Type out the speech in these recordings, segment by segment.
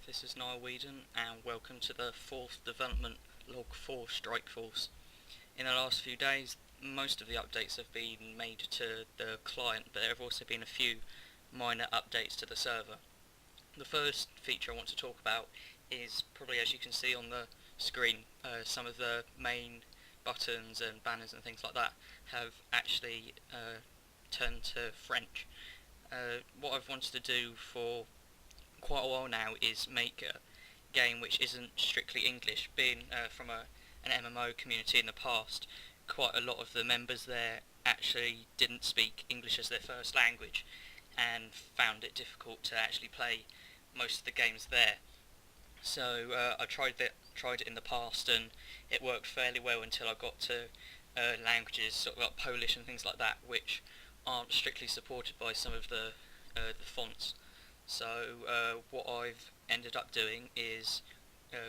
this is Niall Whedon and welcome to the 4th development log for Strike Force. In the last few days, most of the updates have been made to the client, but there have also been a few minor updates to the server. The first feature I want to talk about is probably, as you can see on the screen, some of the main buttons and banners and things like that have actually turned to French. What I've wanted to do for quite a while now is make a game which isn't strictly English. Being from an MMO community in the past, quite a lot of the members there actually didn't speak English as their first language and found it difficult to actually play most of the games there. So I tried it in the past and it worked fairly well until I got to languages sort of like Polish and things like that, which aren't strictly supported by some of the fonts. So what I've ended up doing is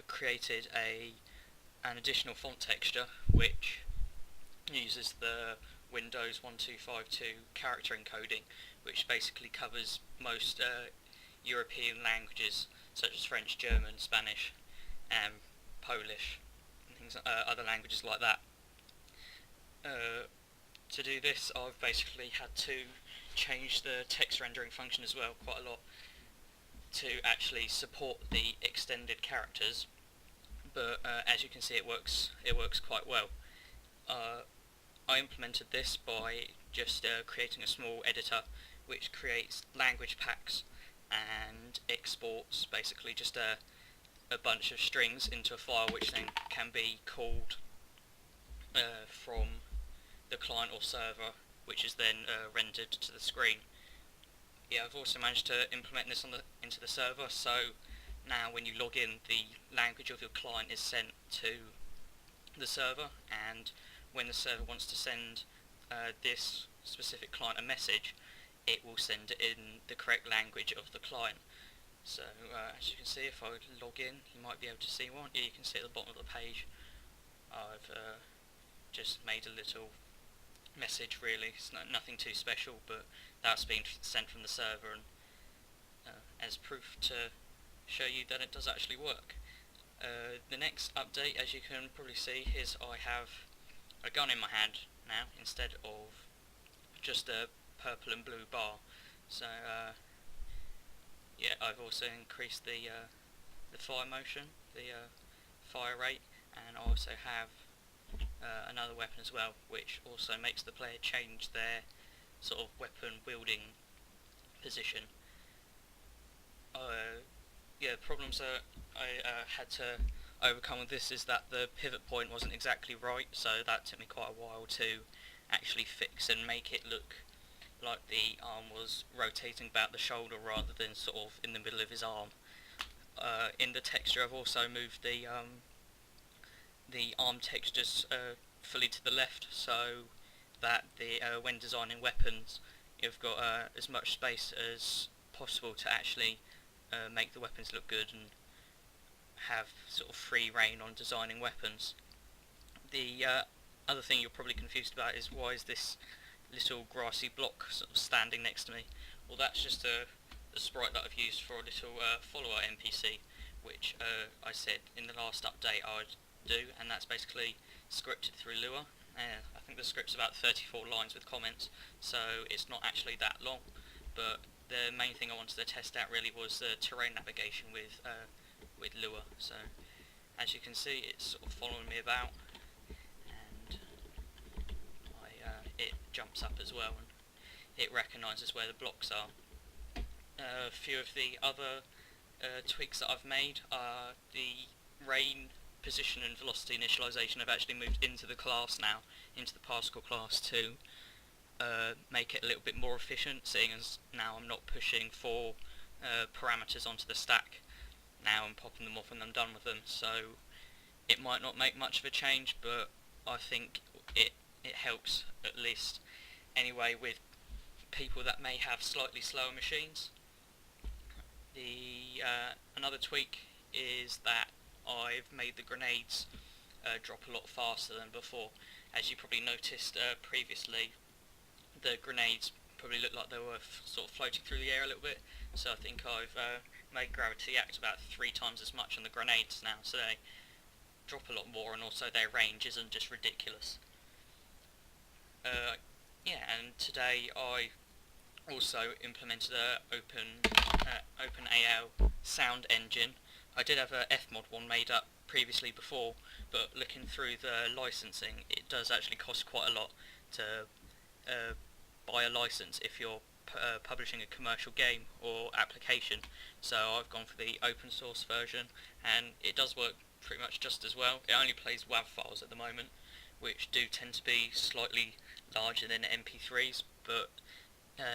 created an additional font texture which uses the Windows 1252 character encoding, which basically covers most European languages such as French, German, Spanish, and Polish, and things, other languages like that. To do this, I've basically had to change the text rendering function as well quite a lot to actually support the extended characters, but as you can see, it works quite well. I implemented this by just creating a small editor which creates language packs and exports basically just a bunch of strings into a file which then can be called from the client or server, which is then rendered to the screen. Yeah, I've also managed to implement this into the server, so now when you log in, the language of your client is sent to the server, and when the server wants to send this specific client a message, it will send it in the correct language of the client. So as you can see, if I log in, you might be able to see one. Yeah, you can see at the bottom of the page I've just made a little message. Really, it's nothing too special, but that's been sent from the server, and as proof to show you that it does actually work. The next update, as you can probably see, is I have a gun in my hand now instead of just a purple and blue bar. So yeah, I've also increased the fire motion, the fire rate, and I also have another weapon as well, which also makes the player change their sort of weapon wielding position. Yeah, the problems that I had to overcome with this is that the pivot point wasn't exactly right, so that took me quite a while to actually fix and make it look like the arm was rotating about the shoulder rather than sort of in the middle of his arm. In the texture, I've also moved the arm textures fully to the left, so that when designing weapons, you've got as much space as possible to actually make the weapons look good and have sort of free reign on designing weapons. The other thing you're probably confused about is why is this little grassy block sort of standing next to me? Well, that's just the sprite that I've used for a little follower NPC, which I said in the last update I would do, and that's basically scripted through Lua. I think the script's about 34 lines with comments, so it's not actually that long, but the main thing I wanted to test out really was the terrain navigation with Lua. So as you can see, it's sort of following me about, and it jumps up as well, and it recognises where the blocks are. A few of the other tweaks that I've made are the rain position and velocity initialization. I've actually moved into the class now, into the particle class, to make it a little bit more efficient, seeing as now I'm not pushing 4 parameters onto the stack. Now I'm popping them off when I'm done with them, so it might not make much of a change, but I think it helps at least anyway with people that may have slightly slower machines. Another tweak is that I've made the grenades drop a lot faster than before. As you probably noticed previously, the grenades probably looked like they were sort of floating through the air a little bit. So I think I've made gravity act about 3 times as much on the grenades now, so they drop a lot more, and also their range isn't just ridiculous. Yeah, and today I also implemented a OpenAL sound engine. I did have a Fmod one made up previously before, but looking through the licensing, it does actually cost quite a lot to buy a license if you're publishing a commercial game or application. So I've gone for the open source version, and it does work pretty much just as well. It only plays WAV files at the moment, which do tend to be slightly larger than MP3s, but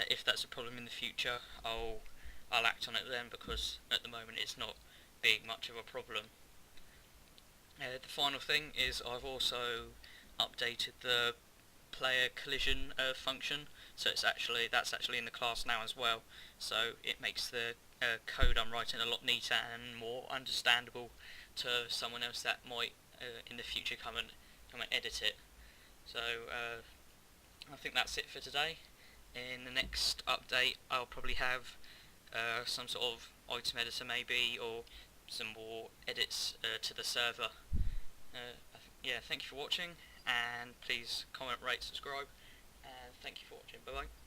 if that's a problem in the future, I'll act on it then, because at the moment it's not being much of a problem. The final thing is I've also updated the player collision function, so that's actually in the class now as well. So it makes the code I'm writing a lot neater and more understandable to someone else that might in the future come and edit it. So I think that's it for today. In the next update I'll probably have some sort of item editor maybe, or some more edits to the server. Yeah, thank you for watching, and please comment, rate, subscribe, and thank you for watching. Bye bye.